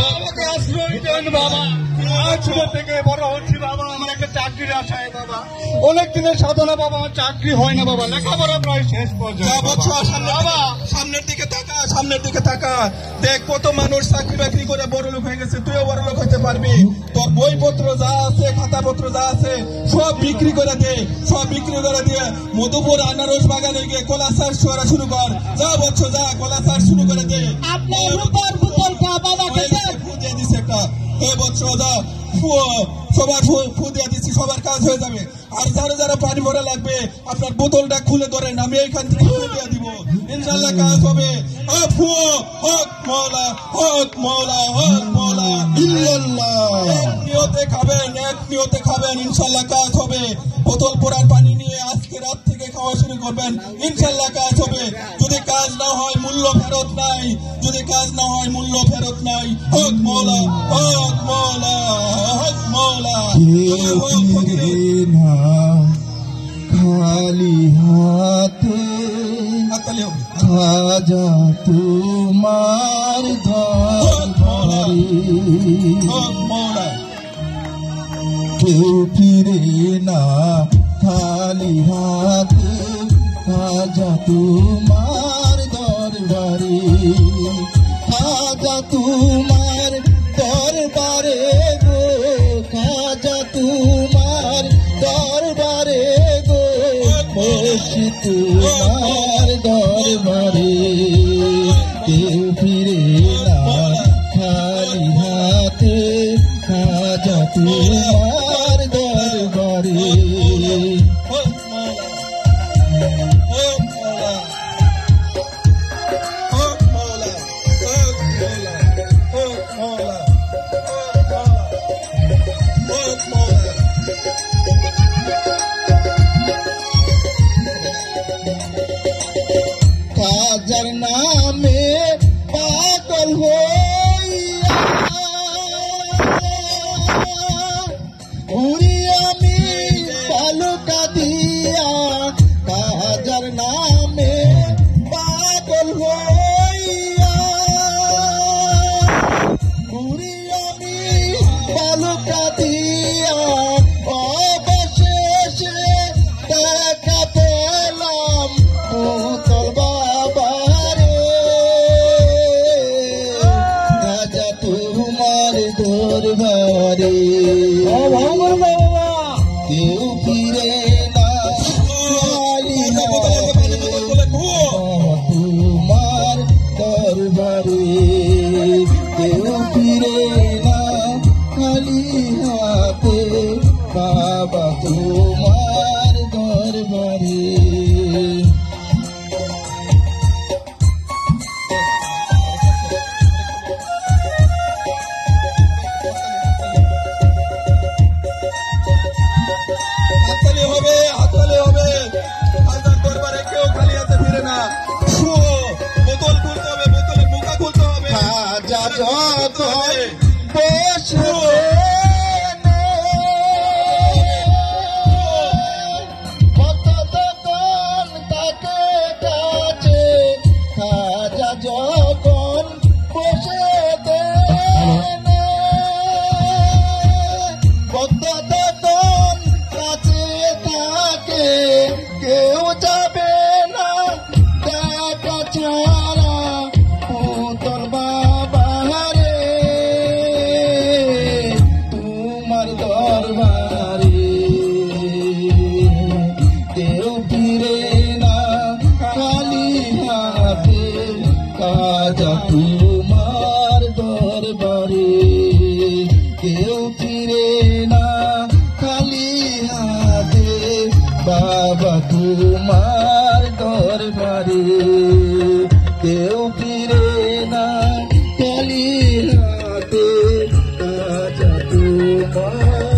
আমাকে আশ্রয় দেন বাবা। ছোট থেকে বড় হচ্ছি বাবা, আমার একটা চাকরির আশায় বাবা। অনেক দিনের সাধনা বাবা, আমার চাকরি হয় না বাবা, লেখাপড়া প্রায় শেষ পর্যায়ে বাবা। সামনের দিকে তাকা, সামনের দিকে তাকা, দেখ কত মানুষ চাকরি বাকরি করে বড় লোক হয়ে গেছে, তুইও বড় লোক হতে পারবি। তোর বইপত্র যা আছে, খাতাপত্র যা আছে সব বিক্রি করে দে, সব বিক্রি করে দিয়ে মধুপুর আনারস বাগানে গিয়ে কলা চাষ করা শুরু কর। যা বচ্চ যা, কলা চাষ শুরু করে দে। আপনার রূপার বোতলটা বাবাকে দেন। ফু দিয়ে দিছে একটা, হে বচ্চ যা, সবার ফু দিয়ে দিচ্ছি, সবার কাজ হয়ে যাবে। আর যারা যারা পানি ভরা লাগবে আপনার বোতলটা খুলে ধরেন, আমি এইখান থেকে ফু দিয়ে দিব, ইনশাল্লাহ কাজ হবে। ফু হক মৌলা, হক মৌলা, হক মৌলা ইল্লাল্লাহ। এক নিয়তে খাবেন, এক নিয়তে খাবেন, ইনশাল্লাহ কাজ হবে। বোতল ভরার পানি নিয়ে আজকে রাত থেকে খাওয়া শুরু করবেন, ইনশাল্লাহ কাজ হবে। যদি কাজ না হয় মূল্য ফেরত নাই, যদি কাজ না হয় মূল্য ফেরত নাই। হক মৌলা, হক মৌলা, হক মৌলা। খালি হাতে খাজা তোমার দরবারে কেউ ফিরে না, খালি হাতে খাজা তোমার দরবারে, খাজা তোমার দরবারে গো, খাজা তোমার দরবারে গো, বসি তোমার দরবারে কেউ ফিরে না, খালি হাতে খাজা তোমার দরবারে। খাজার নামে পাগল হইয়া ঘুরি আমি বালুকা দিয়া, খাজার নামে পাগল হইয়া ঘুরি আমি বালুকা দিয়া, অবশেষে দেখা পেলাম বোতল বাবারে, খাজা তোমার দরবারে কেউ ফিরে না, খালি হাতে তোমার দরবারে কেউ ফিরে না, খালি হাতে বাবা তোমার দরবারে। হাততালি হবে, হাততালি হবে। খাজার দরবারে কেউ খালি হাতে ফিরে না। বোতল খুলতে হবে, বোতলের মুখা খুলতে হবে। খাজা যখন বসে কত তখন তাকে কাছে, খাজা যখন বসে কত তখন কাছে থাকে, কেউ যাবে না দেখা ছাড়া বোতল বাবারে তোমার দরবারে কেউ ফিরে না, খালি হাতে খাজা তোমার দরবারে কেউ ফিরে না, খালি হাতে বাবা তোমার দরবারে কেউ ফিরে না, খালি হাতে খাজা তোমার